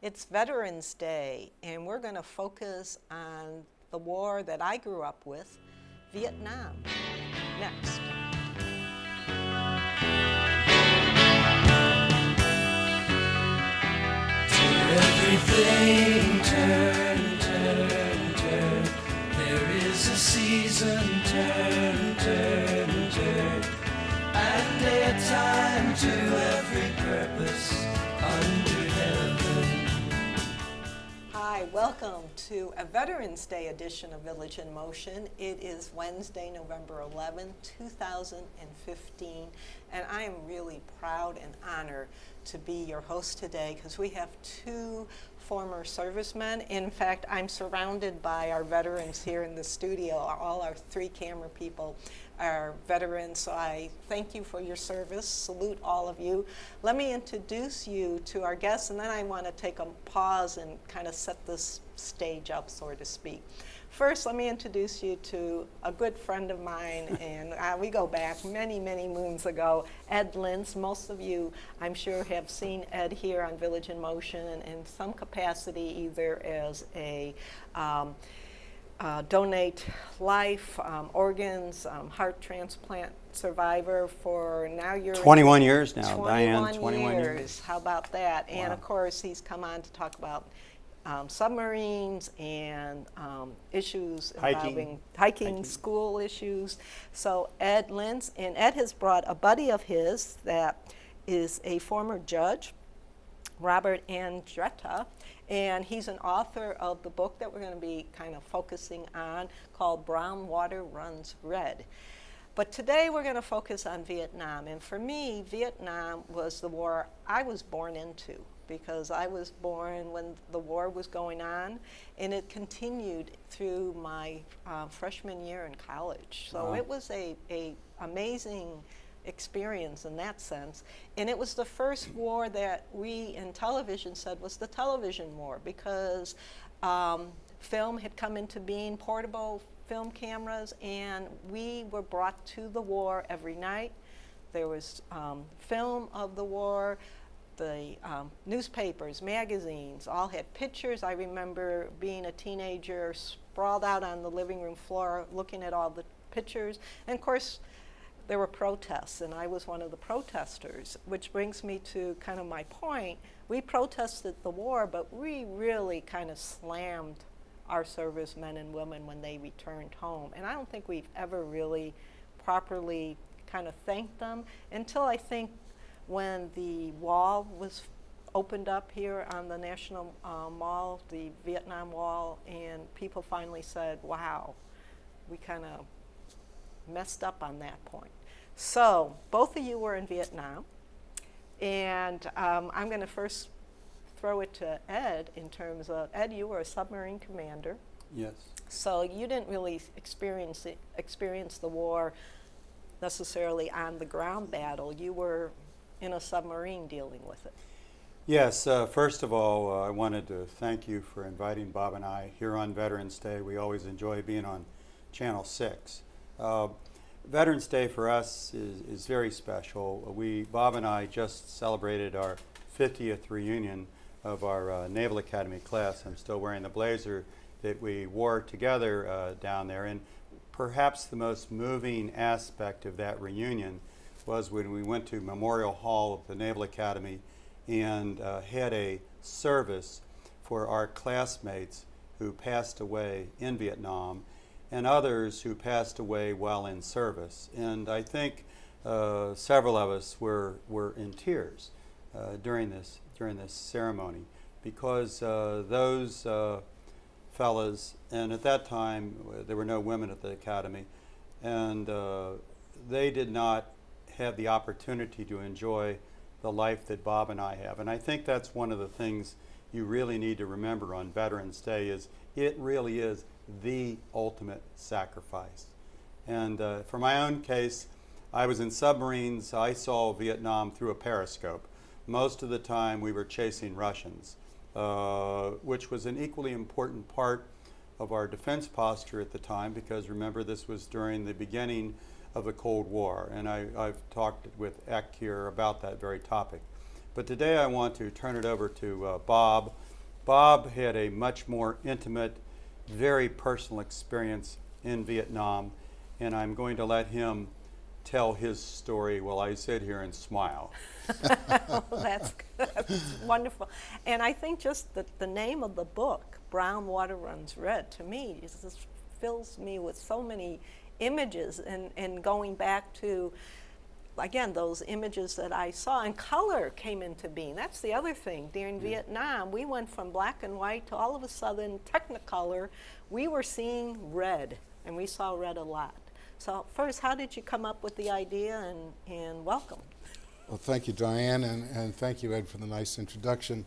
It's Veterans Day, and we're going to focus on the war that I grew up with, Vietnam. Next. Everything turn, turn, turn. There is a season, turn, turn, turn. And a time to every purpose under heaven. Hi, welcome to a Veterans Day edition of Village in Motion. It is Wednesday, November 11, 2015, and I am really proud and honored to be your host today because we have two former servicemen. In fact, I'm surrounded by our veterans here in the studio. All our three camera people are veterans, so I thank you for your service. Salute all of you. Let me introduce you to our guests, and then I want to take a pause and kind of set this stage up, so to speak. First, let me introduce you to a good friend of mine, and we go back many, many moons ago, Ed Lintz. Most of you, I'm sure, have seen Ed here on Village in Motion in some capacity, either as a donate life, organs, heart transplant survivor for now you're 21 years now, 21 Diane. 21 years. How about that? Wow. And of course, he's come on to talk about submarines and issues involving hiking, school issues. So Ed Lintz, and Ed has brought a buddy of his that is a former judge, Robert Andretta, and he's an author of the book that we're going to be kind of focusing on called Brown Water Runs Red. But today we're going to focus on Vietnam, and for me, Vietnam was the war I was born into, because I was born when the war was going on, and it continued through my freshman year in college. So it was a amazing experience in that sense. And it was the first war that we in television said was the television war, because film had come into being, portable film cameras, and we were brought to the war every night. There was film of the war. The newspapers, magazines, all had pictures. I remember being a teenager, sprawled out on the living room floor, looking at all the pictures. And of course, there were protests, and I was one of the protesters, which brings me to kind of my point. We protested the war, but we really kind of slammed our servicemen and women when they returned home. And I don't think we've ever really properly kind of thanked them until I think when the wall was opened up here on the National Mall, the Vietnam Wall, and people finally said, wow, we kind of messed up on that point. So both of you were in Vietnam, and I'm going to first throw it to Ed in terms of, Ed, you were a submarine commander. Yes. So you didn't really experience the war necessarily on the ground battle. You were in a submarine dealing with it. Yes, first of all, I wanted to thank you for inviting Bob and I here on Veterans Day. We always enjoy being on Channel 6. Veterans Day for us is very special. Bob and I just celebrated our 50th reunion of our Naval Academy class. I'm still wearing the blazer that we wore together down there, and perhaps the most moving aspect of that reunion was when we went to Memorial Hall of the Naval Academy and had a service for our classmates who passed away in Vietnam and others who passed away while in service. And I think several of us were in tears during this ceremony, because those fellas, and at that time there were no women at the Academy, and they did not have the opportunity to enjoy the life that Bob and I have. And I think that's one of the things you really need to remember on Veterans Day, is it really is the ultimate sacrifice. And for my own case, I was in submarines. I saw Vietnam through a periscope. Most of the time we were chasing Russians, which was an equally important part of our defense posture at the time, because remember, this was during the beginning of the Cold War, and I've talked with Eck here about that very topic. But today I want to turn it over to Bob Bob had a much more intimate, very personal experience in Vietnam, and I'm going to let him tell his story while I sit here and smile. Oh, that's good. That's wonderful. And I think just the name of the book, Brown Water Runs Red, to me, just fills me with so many images, and going back to, again, those images that I saw, and color came into being. That's the other thing. During Vietnam, we went from black and white to all of a sudden Technicolor. We were seeing red, and we saw red a lot. So first, how did you come up with the idea, and welcome? Well, thank you, Diane, and thank you, Ed, for the nice introduction.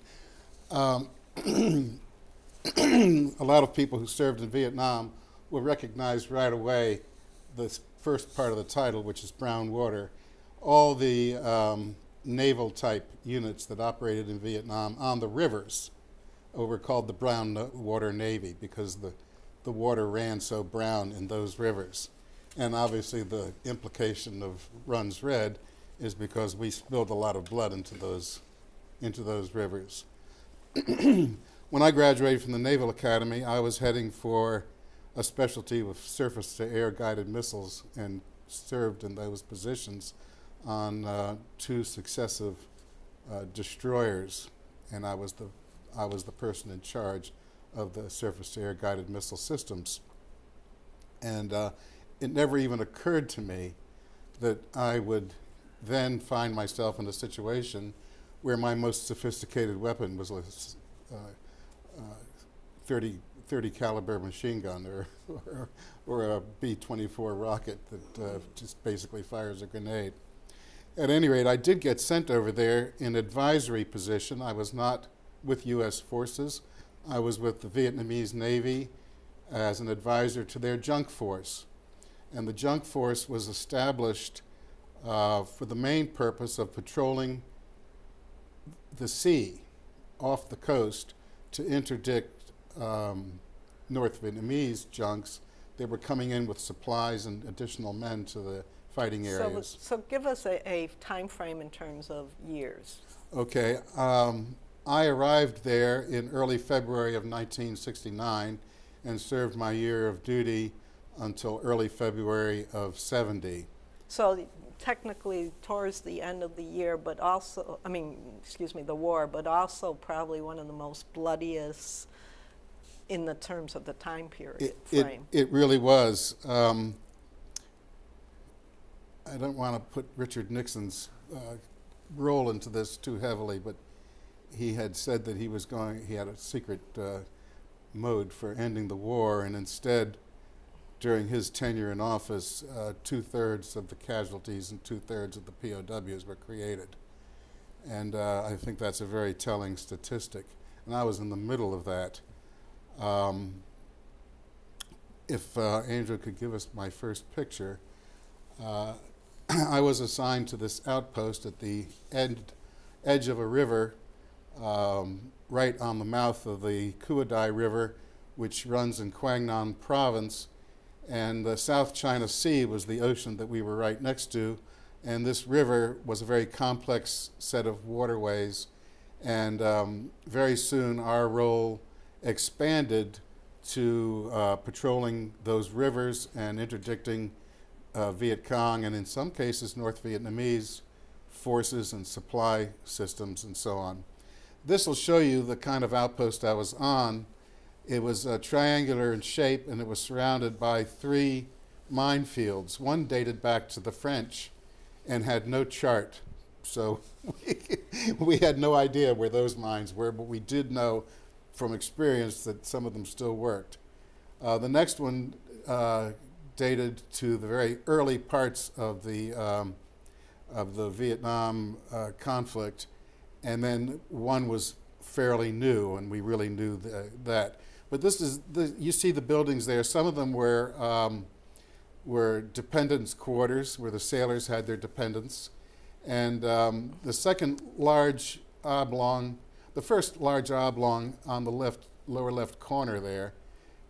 A lot of people who served in Vietnam will recognize right away the first part of the title, which is Brown Water. All the naval type units that operated in Vietnam on the rivers were called the Brown Water Navy, because the water ran so brown in those rivers. And obviously the implication of runs red is because we spilled a lot of blood into those rivers. When I graduated from the Naval Academy, I was heading for a specialty with surface-to-air guided missiles, and served in those positions on 2 successive destroyers, and I was the person in charge of the surface-to-air guided missile systems. And it never even occurred to me that I would then find myself in a situation where my most sophisticated weapon was a 30 caliber machine gun, or a B-24 rocket that just basically fires a grenade. At any rate, I did get sent over there in advisory position. I was not with U.S. forces. I was with the Vietnamese Navy as an advisor to their junk force. And the junk force was established for the main purpose of patrolling the sea off the coast to interdict North Vietnamese junks. They were coming in with supplies and additional men to the fighting areas. So give us a time frame in terms of years. Okay, I arrived there in early February of 1969 and served my year of duty until early February of 70. So technically towards the end of the year, but also, the war, but also probably one of the most bloodiest in the terms of the time period frame. It really was. I don't want to put Richard Nixon's role into this too heavily, but he had said that he had a secret mode for ending the war, and instead, during his tenure in office, 2/3 of the casualties and 2/3 of the POWs were created. And I think that's a very telling statistic. And I was in the middle of that. If Andrew could give us my first picture. I was assigned to this outpost at the edge of a river, right on the mouth of the Kua Dai River, which runs in Quang Nam Province. And the South China Sea was the ocean that we were right next to. And this river was a very complex set of waterways. And very soon our role expanded to patrolling those rivers and interdicting Viet Cong, and in some cases North Vietnamese forces and supply systems and so on. This will show you the kind of outpost I was on. It was triangular in shape, and it was surrounded by 3 minefields. One dated back to the French and had no chart, so we had no idea where those mines were, but we did know from experience that some of them still worked. The next one dated to the very early parts of the Vietnam conflict, and then one was fairly new, and we really knew that. But you see the buildings there. Some of them were dependents' quarters, where the sailors had their dependents, and the first large oblong on the lower left corner there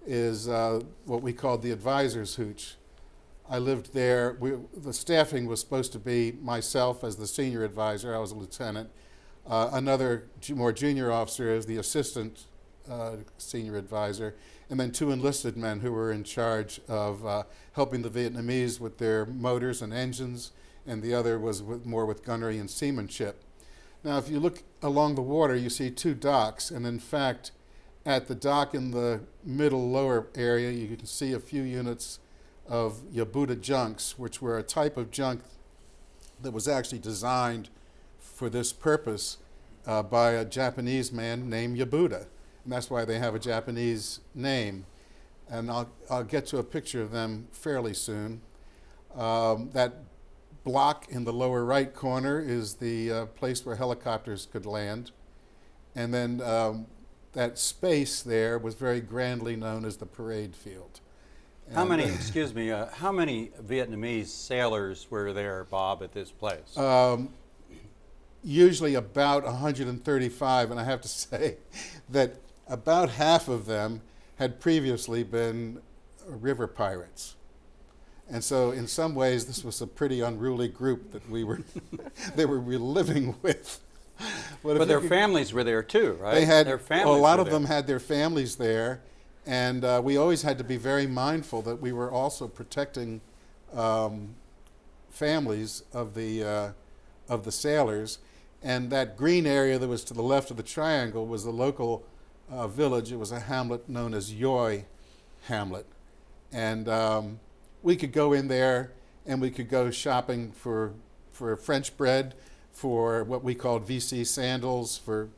is what we called the advisor's hooch. I lived there. The staffing was supposed to be myself as the senior advisor. I was a lieutenant. Another more junior officer as the assistant senior advisor, and then 2 enlisted men who were in charge of helping the Vietnamese with their motors and engines, and the other was more with gunnery and seamanship. Now, if you look along the water, you see 2 docks, and in fact, at the dock in the middle lower area, you can see a few units of Yabuta junks, which were a type of junk that was actually designed for this purpose by a Japanese man named Yabuta, and that's why they have a Japanese name. And I'll get to a picture of them fairly soon. That block in the lower right corner is the place where helicopters could land. And then that space there was very grandly known as the parade field. How many, excuse me, how many Vietnamese sailors were there, Bob, at this place? Usually about 135, and I have to say that about half of them had previously been river pirates. And so in some ways, this was a pretty unruly group that they were living with. But their families were there too, right? They had, their families a lot were of them there. had their families there, and we always had to be very mindful that we were also protecting families of the sailors. And that green area that was to the left of the triangle was the local village. It was a hamlet known as Yoy Hamlet. And we could go in there and we could go shopping for French bread, for what we called VC sandals, for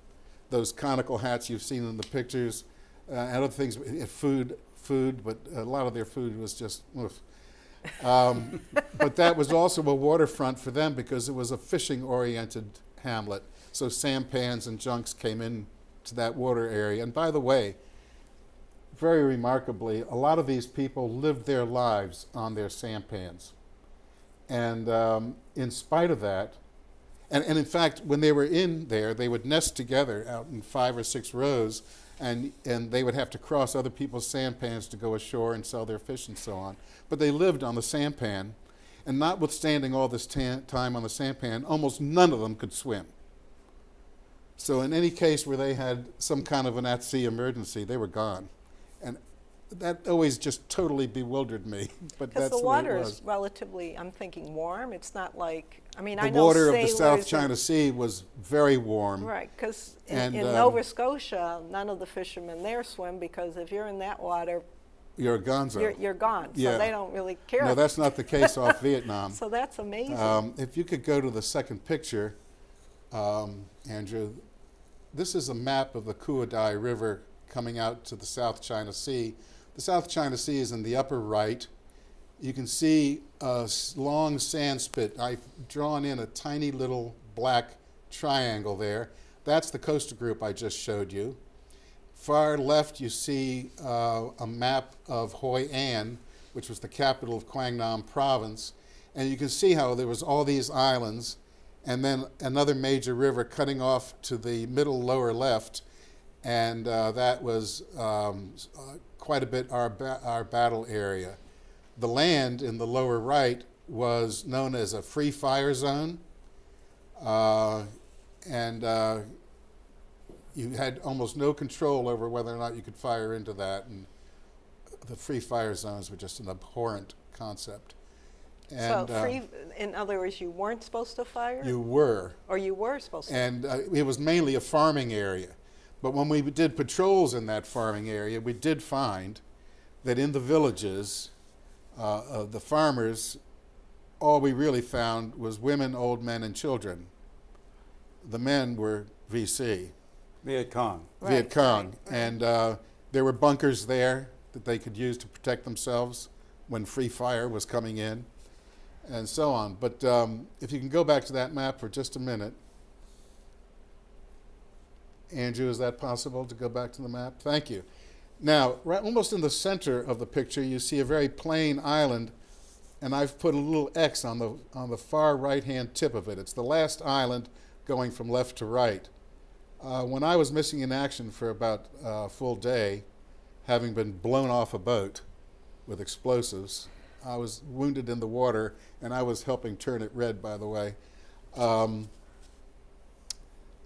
those conical hats you've seen in the pictures, and other things, food, but a lot of their food was just, oof. But that was also a waterfront for them because it was a fishing-oriented hamlet. So sampans and junks came in to that water area. And by the way, very remarkably, a lot of these people lived their lives on their sampans. And in spite of that, and in fact, when they were in there, they would nest together out in 5 or 6 rows, and they would have to cross other people's sampans to go ashore and sell their fish and so on. But they lived on the sampan, and notwithstanding all this time on the sampan, almost none of them could swim. So in any case where they had some kind of an at-sea emergency, they were gone. And that always just totally bewildered me, but that's Because the the way it water was. is relatively, I'm thinking, warm. It's not like, I mean, The I know water of the sailors South and- China Sea was very warm. Right, because And, in Nova Scotia, none of the fishermen there swim because if you're in that water, You're a gonzo. you're gone. So Yeah. they don't really care. No, that's not the case off Vietnam. So that's amazing. If you could go to the second picture, Andrew, this is a map of the Kua Dai River coming out to the South China Sea. The South China Sea is in the upper right. You can see a long sand spit. I've drawn in a tiny little black triangle there. That's the coastal group I just showed you. Far left, you see a map of Hoi An, which was the capital of Quang Nam province. And you can see how there was all these islands, and then another major river cutting off to the middle lower left, and that was quite a bit our battle area. The land in the lower right was known as a free fire zone, and you had almost no control over whether or not you could fire into that, and the free fire zones were just an abhorrent concept. And, so free, in other words, you weren't supposed to fire? you were. Or you were supposed to? And it was mainly a farming area. But when we did patrols in that farming area, we did find that in the villages, the farmers, all we really found was women, old men, and children. The men were VC. Viet Cong. Viet Cong. right. And there were bunkers there that they could use to protect themselves when free fire was coming in, and so on. But if you can go back to that map for just a minute. Andrew, is that possible to go back to the map? Thank you. Now, right almost in the center of the picture, you see a very plain island, and I've put a little X on the far right-hand tip of it. It's the last island going from left to right. When I was missing in action for about a full day, having been blown off a boat with explosives, I was wounded in the water, and I was helping turn it red, by the way.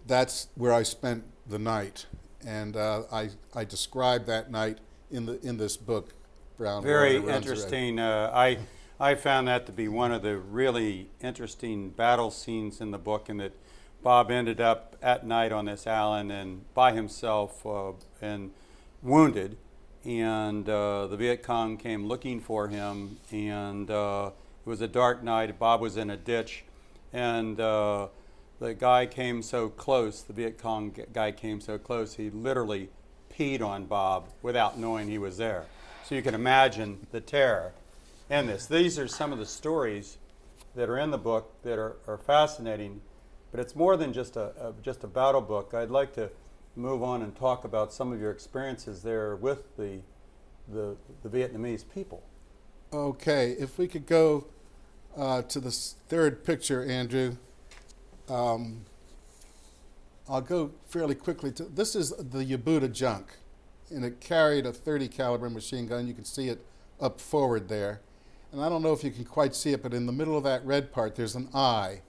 That's where I spent the night. And I described that night in this book, Brown Very Water Runs Red. interesting. I found that to be one of the really interesting battle scenes in the book, and that Bob ended up at night on this island and by himself and wounded, and the Viet Cong came looking for him, and it was a dark night. Bob was in a ditch, and the guy came so close, the Viet Cong guy came so close, he literally peed on Bob without knowing he was there. So you can imagine the terror in this. These are some of the stories that are in the book that are fascinating, but it's more than just a battle book. I'd like to move on and talk about some of your experiences there with the Vietnamese people. Okay, if we could go to the third picture, Andrew. I'll go fairly quickly to, this is the Yabuta junk, and it carried a .30 caliber machine gun. You can see it up forward there. And I don't know if you can quite see it, but in the middle of that red part, there's an eye.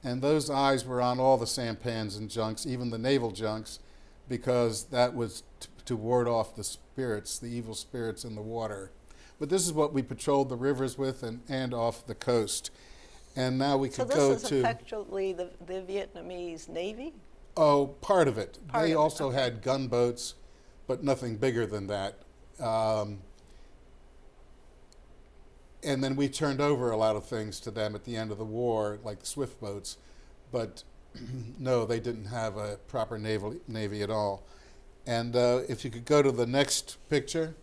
And those eyes were on all the sampans and junks, even the naval junks, because that was to ward off the spirits, the evil spirits in the water. But this is what we patrolled the rivers with and off the coast. And now we could go to... So this is effectively the Vietnamese Navy? Oh, part of it. Part they of it, also okay. had gunboats, but nothing bigger than that. And then we turned over a lot of things to them at the end of the war, like the swift boats. But no, they didn't have a proper navy at all. And if you could go to the next picture,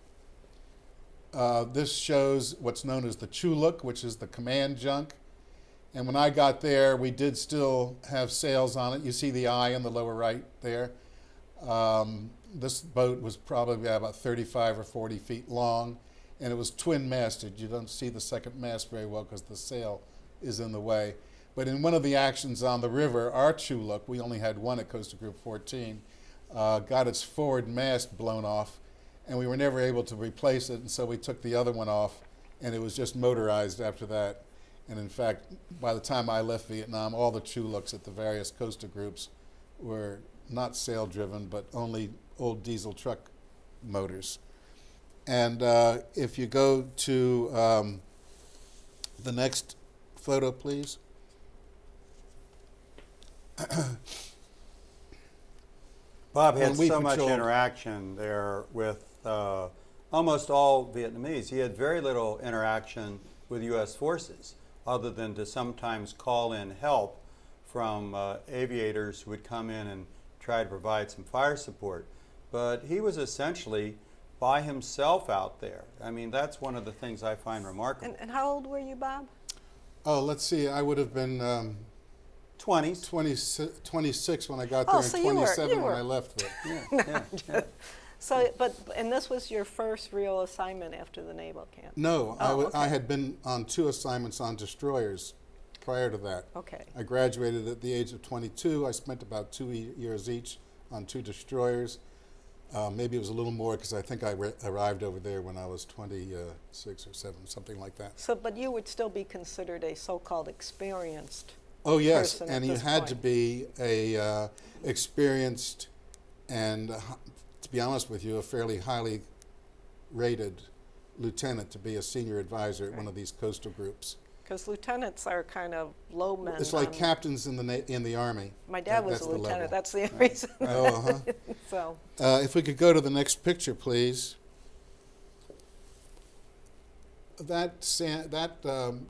this shows what's known as the Chuluk, which is the command junk. And when I got there, we did still have sails on it. You see the eye in the lower right there. This boat was probably about 35 or 40 feet long, and it was twin-masted. You don't see the second mast very well because the sail is in the way. But in one of the actions on the river, our Chuluk, we only had one at Coastal Group 14, got its forward mast blown off, and we were never able to replace it, and so we took the other one off, and it was just motorized after that. And in fact, by the time I left Vietnam, all the Chuluks at the various coastal groups were not sail-driven, but only old diesel truck motors. And if you go to the next photo, please. Bob had When we so much patrolled- interaction there with almost all Vietnamese. He had very little interaction with U.S. forces, other than to sometimes call in help from aviators who would come in and try to provide some fire support. But he was essentially by himself out there. I mean, that's one of the things I find remarkable. And how old were you, Bob? Oh, let's see, I would have been 20s. 26 when I got Oh, there, so and you were- 27 you when were- I left there. Yeah. So, and this was your first real assignment after the naval camp? No, Oh, I okay. had been on 2 assignments on destroyers prior to that. Okay. I graduated at the age of 22. I spent about 2 years each on 2 destroyers. Maybe it was a little more because I think I arrived over there when I was 26 or 7, something like that. So, but you would still be considered a so-called experienced Oh yes, person and at you this had to point. be a experienced and, to be honest with you, a fairly highly rated lieutenant to be a senior advisor at one of these coastal groups. Because lieutenants are kind of low men. It's like on- captains in the Army. My dad was That's a the lieutenant. level. That's the reason. Oh, uh-huh. So, If we could go to the next picture, please. That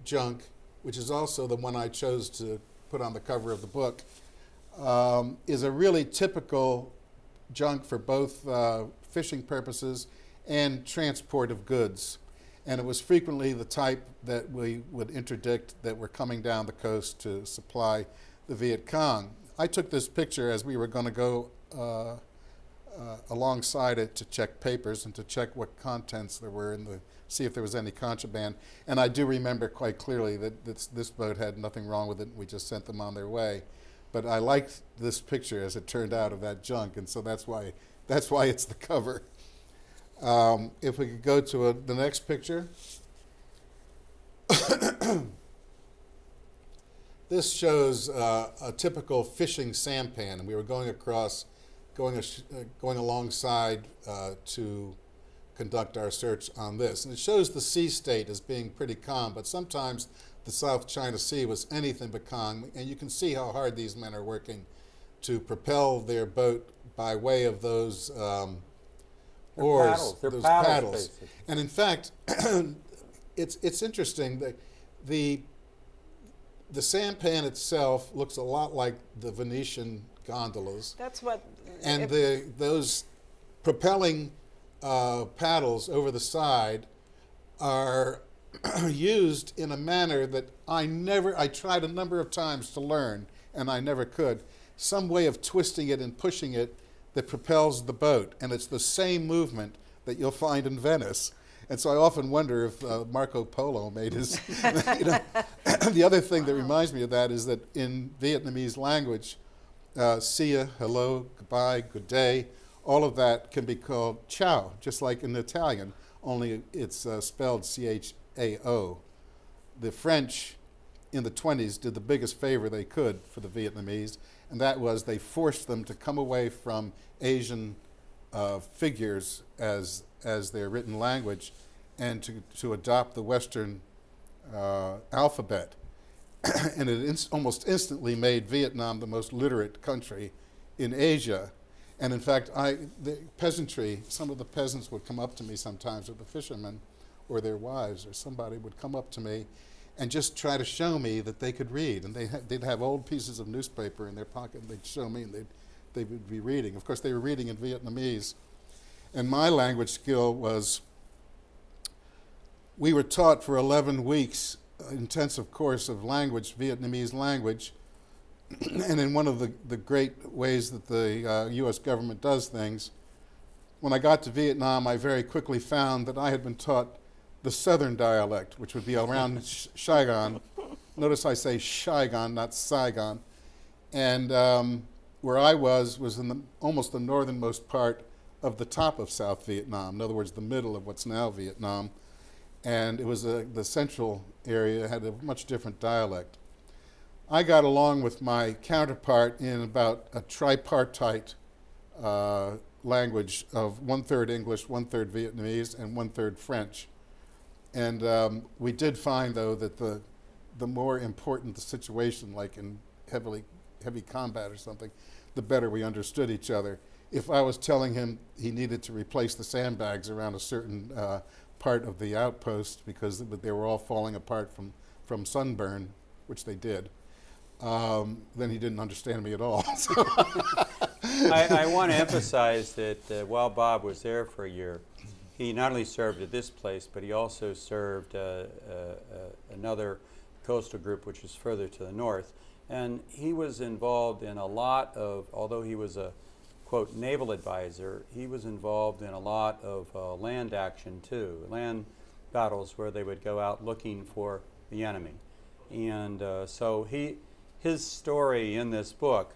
junk, which is also the one I chose to put on the cover of the book, is a really typical junk for both fishing purposes and transport of goods. And it was frequently the type that we would interdict that were coming down the coast to supply the Viet Cong. I took this picture as we were going to go alongside it to check papers and to check what contents there were see if there was any contraband. And I do remember quite clearly that this boat had nothing wrong with it, and we just sent them on their way. But I liked this picture as it turned out of that junk, and so that's why it's the cover. If we could go to the next picture. This shows a typical fishing sampan, and we were going across going alongside to conduct our search on this. And it shows the sea state as being pretty calm, but sometimes the South China Sea was anything but calm, and you can see how hard these men are working to propel their boat by way of those oars, They're those paddles, basically. And in fact, it's interesting that the sampan itself looks a lot like the Venetian gondolas. That's what. And those propelling paddles over the side are used in a manner that I tried a number of times to learn, and I never could. Some way of twisting it and pushing it that propels the boat, and it's the same movement that you'll find in Venice. And so I often wonder if Marco Polo made his, The other thing that reminds me of that is that in Vietnamese language, see ya, hello, goodbye, good day, all of that can be called ciao, just like in Italian, only it's spelled C-H-A-O. The French in the 20s did the biggest favor they could for the Vietnamese, and that was they forced them to come away from Asian figures as their written language and to adopt the Western alphabet. And it almost instantly made Vietnam the most literate country in Asia. And in fact, the peasantry, some of the peasants would come up to me sometimes, or the fishermen, or their wives, or somebody would come up to me and just try to show me that they could read. And they'd have old pieces of newspaper in their pocket, and they'd show me, and they would be reading. Of course, they were reading in Vietnamese. And my language skill was, we were taught for 11 weeks intensive course of language, Vietnamese language, and in one of the great ways that the U.S. government does things, when I got to Vietnam, I very quickly found that I had been taught the southern dialect, which would be around Saigon. Notice I say Saigon, not Saigon. And where I was in almost the northernmost part of the top of South Vietnam, in other words, the middle of what's now Vietnam. And it was the central area had a much different dialect. I got along with my counterpart in about a tripartite language of 1/3 English, 1/3 Vietnamese, and 1/3 French. And we did find, though, that the more important the situation, like in heavy combat or something, the better we understood each other. If I was telling him he needed to replace the sandbags around a certain part of the outpost because they were all falling apart from sunburn, which they did, then he didn't understand me at all. So I want to emphasize that while Bob was there for a year, he not only served at this place, but he also served another coastal group which is further to the north. And he was involved in a lot of, although he was a, quote, naval advisor, he was involved in a lot of land action too, land battles where they would go out looking for the enemy. And so his story in this book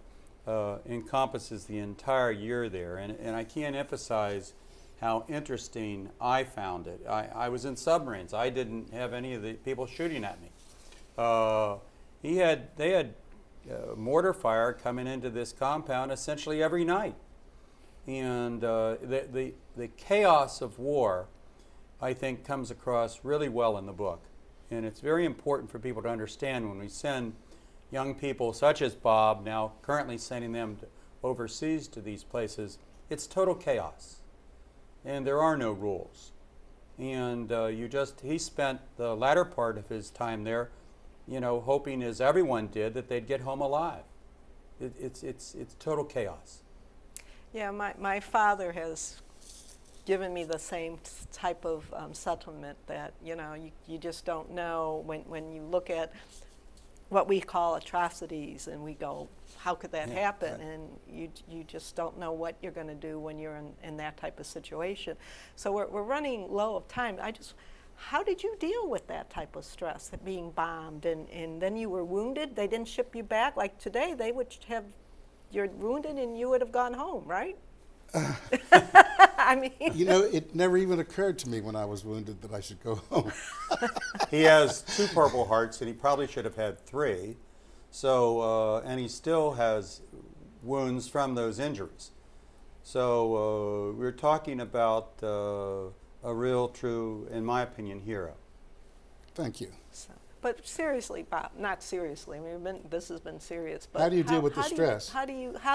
encompasses the entire year there. And I can't emphasize how interesting I found it. I was in submarines. I didn't have any of the people shooting at me. They had mortar fire coming into this compound essentially every night. And the chaos of war, I think, comes across really well in the book. And it's very important for people to understand when we send young people such as Bob, now currently sending them overseas to these places, it's total chaos. And there are no rules. And he spent the latter part of his time there, hoping, as everyone did, that they'd get home alive. It's total chaos. Yeah, my father has given me the same type of settlement that, you just don't know when you look at what we call atrocities and we go, how could that happen? Right. And you just don't know what you're going to do when you're in that type of situation. So we're running low of time. How did you deal with that type of stress, being bombed, and then you were wounded? They didn't ship you back? Like today, they would have, you're wounded and you would have gone home, right? I mean, it never even occurred to me when I was wounded that I should go home. He has 2 Purple Hearts, and he probably should have had 3. So, and he still has wounds from those injuries. So we're talking about a real, true, in my opinion, hero. Thank you. So, but seriously, Bob, not seriously. I mean, this has been serious. But How do you deal with the stress? How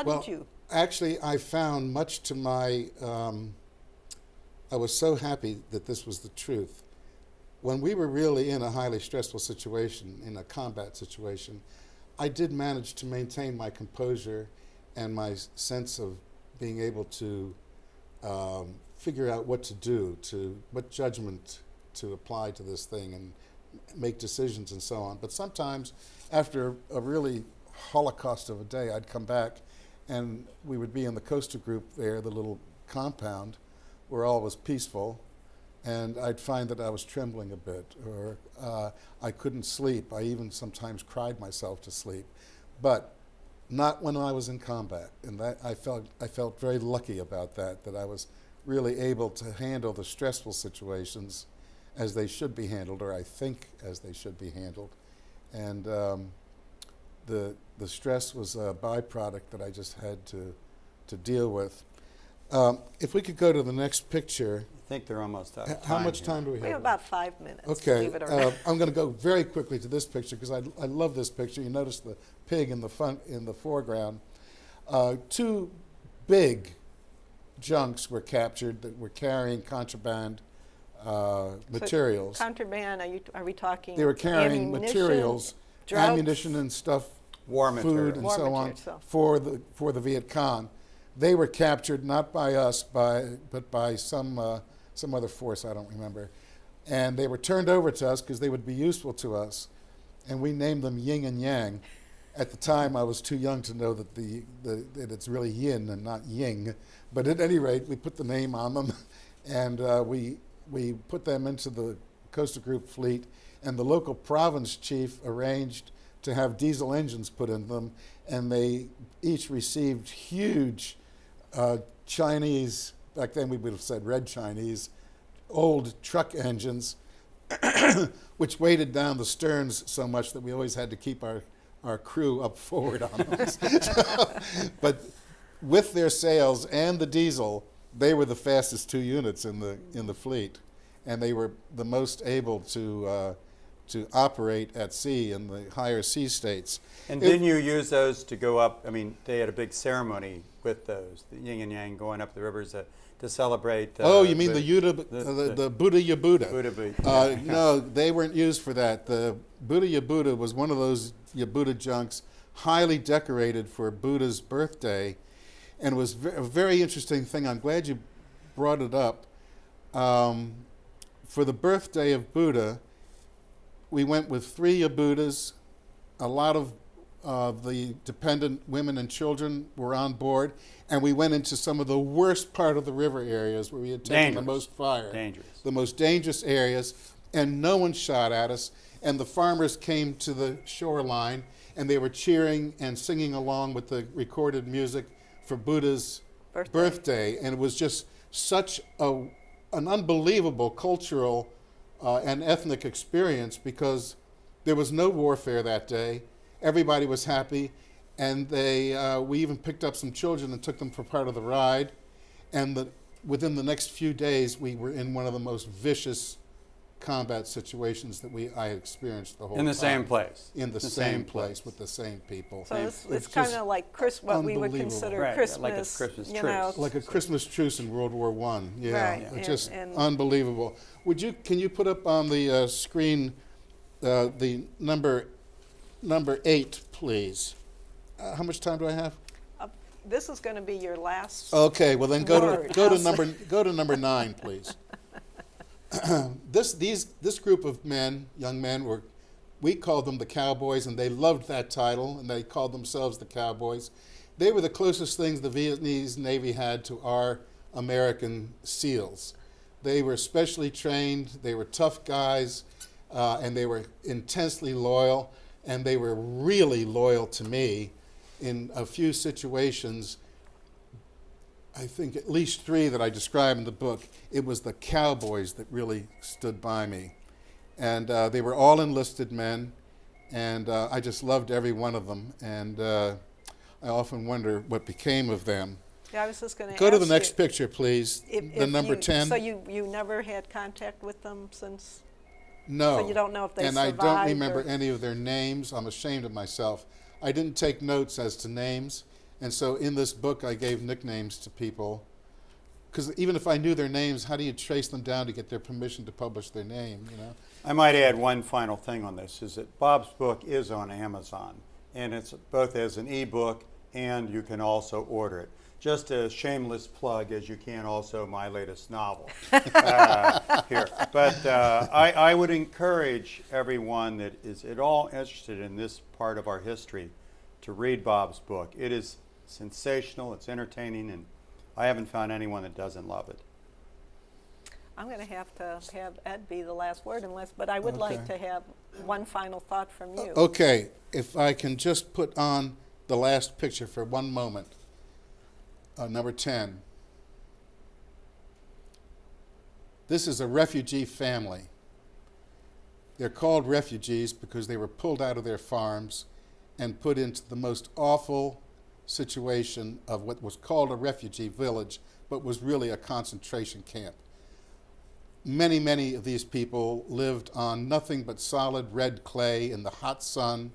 Well, did you? actually, I found much to my, I was so happy that this was the truth. When we were really in a highly stressful situation, in a combat situation, I did manage to maintain my composure and my sense of being able to figure out what to do, what judgment to apply to this thing and make decisions and so on. But sometimes after a really holocaust of a day, I'd come back and we would be in the coastal group there, the little compound where all was peaceful, and I'd find that I was trembling a bit, or I couldn't sleep. I even sometimes cried myself to sleep, but not when I was in combat. And that I felt very lucky about that I was really able to handle the stressful situations as they should be handled, or I think as they should be handled. And the stress was a byproduct that I just had to deal with. If we could go to the next picture. I think they're almost out of time. How much here. time do we have? We have about 5 minutes. Okay, Believe it or not. I'm going to go very quickly to this picture because I love this picture. You notice the pig in the foreground. Two big junks were captured that were carrying contraband materials. So contraband? Are we talking? They were carrying ammunition, materials, drugs? ammunition and stuff, War food material. and War so on material, for the Viet Cong. They were captured not by us, but by some other force, I don't remember. And they were turned over to us because they would be useful to us. And we named them Yin and Yang. At the time, I was too young to know that that it's really yin and not ying. But at any rate, we put the name on them, and we put them into the coastal group fleet. And the local province chief arranged to have diesel engines put in them, and they each received huge Chinese, back then we would have said red Chinese, old truck engines, which weighted down the sterns so much that we always had to keep our crew up forward on them. But with their sails and the diesel, they were the fastest two units in the fleet, and they were the most able to operate at sea in the higher sea states. And didn't you use those to go up? I mean, they had a big ceremony with those, the yin and yang, going up the rivers to celebrate. You mean the Buddha Yabuda? Buddha Buddha. No, they weren't used for that. The Buddha Yabuda was one of those Yabuda junks, highly decorated for Buddha's birthday, and was a very interesting thing. I'm glad you brought it up. For the birthday of Buddha, we went with 3 Yabudas. A lot of the dependent women and children were on board, and we went into some of the worst part of the river areas where we had taken the most fire. Dangerous. The most dangerous areas, and no one shot at us. And the farmers came to the shoreline, and they were cheering and singing along with the recorded music for Buddha's birthday. And it was just such an unbelievable cultural and ethnic experience, because there was no warfare that day. Everybody was happy, and we even picked up some children and took them for part of the ride. And within the next few days, we were in one of the most vicious combat situations that I had experienced the whole time. In the same place. In the same place with the same people. So it's kind of like what we would unbelievable. consider Right, Christmas. like a Christmas you truce. know. Like a Christmas truce in World War I. Yeah, Right, it's just and unbelievable. Can you put up on the screen the number 8, please? How much time do I have? This is going to be your last. Okay, well then go Word. to number 9, please. This group of young men, we called them the Cowboys, and they loved that title, and they called themselves the Cowboys. They were the closest things the Vietnamese Navy had to our American SEALs. They were specially trained, they were tough guys, and they were intensely loyal, and they were really loyal to me in a few situations. I think at least 3 that I describe in the book. It was the Cowboys that really stood by me. And they were all enlisted men, and I just loved every one of them. And I often wonder what became of them. Yeah, I was just going to Go to the next picture, please. The number 10. So you never had contact with them since? No. So you don't know if they and survived? I don't remember any of their names. I'm ashamed of myself. I didn't take notes as to names, and so in this book I gave nicknames to people. Because even if I knew their names, how do you trace them down to get their permission to publish their name, you know? I might add one final thing on this, is that Bob's book is on Amazon, and it's both as an ebook and you can also order it. Just a shameless plug, as you can also my latest novel here. But I would encourage everyone that is at all interested in this part of our history to read Bob's book. It is sensational, it's entertaining, and I haven't found anyone that doesn't love it. I'm going to have Ed be the last word, but I would like to have one final thought from you. Okay, if I can just put on the last picture for one moment. Number 10. This is a refugee family. They're called refugees because they were pulled out of their farms and put into the most awful situation of what was called a refugee village, but was really a concentration camp. Many, many of these people lived on nothing but solid red clay in the hot sun,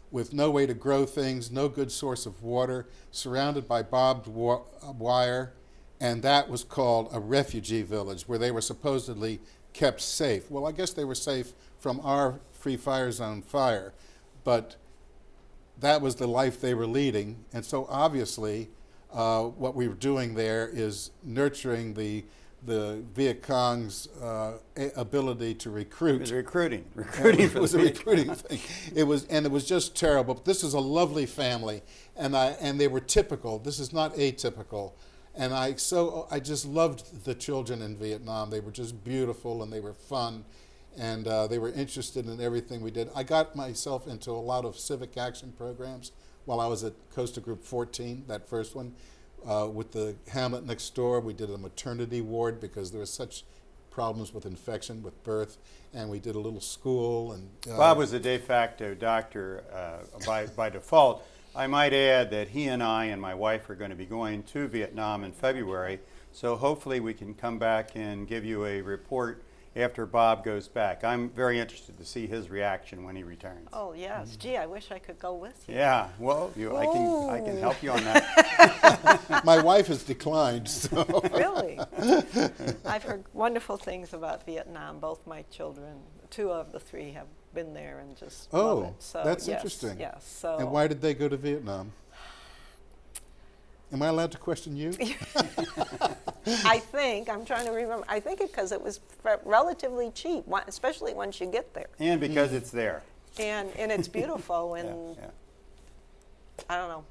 with no way to grow things, no good source of water, surrounded by barbed wire, and that was called a refugee village, where they were supposedly kept safe. Well, I guess they were safe from our Free Fire Zone fire, but that was the life they were leading, and so obviously what we were doing there is nurturing the Viet Cong's ability to recruit. It was recruiting It for was the a Viet recruiting thing. It was just terrible. But this is a lovely family, and they were typical. This is not atypical, and I just loved the children in Vietnam. They were just beautiful, and they were fun, and they were interested in everything we did. I got myself into a lot of civic action programs while I was at Coastal Group 14, that first one. With the hamlet next door, we did a maternity ward because there was such problems with infection, with birth, and we did a little school. And Bob was a de facto doctor by default. I might add that he and I and my wife are going to be going to Vietnam in February, so hopefully we can come back and give you a report after Bob goes back. I'm very interested to see his reaction when he returns. Oh, yes. Gee, I wish I could go with you. Yeah, well, I can help you on that. my wife has declined. So. Really? I've heard wonderful things about Vietnam. Both my children, 2 of the 3, have been there and just love it. So, that's yes, interesting. Yes. So. And why did they go to Vietnam? Am I allowed to question you? I'm trying to remember, I think because it was relatively cheap, especially once you get there. And because it's there. And it's beautiful, and Yeah. I don't know.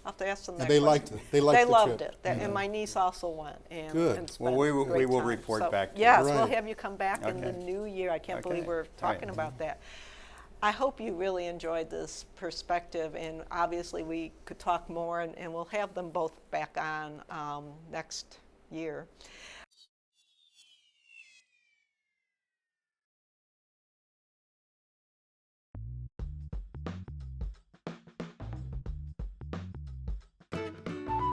I'll have to ask them that And they question. liked it. They liked the loved trip. it. And my niece also went. And, Good. and Well, spent we a will great time. report back to you. Yes, we'll Right. have you come back in the Okay. new year. I can't believe Okay. we're All talking right. about that. I hope you really enjoyed this perspective, and obviously we could talk more, and we'll have them both back on next year.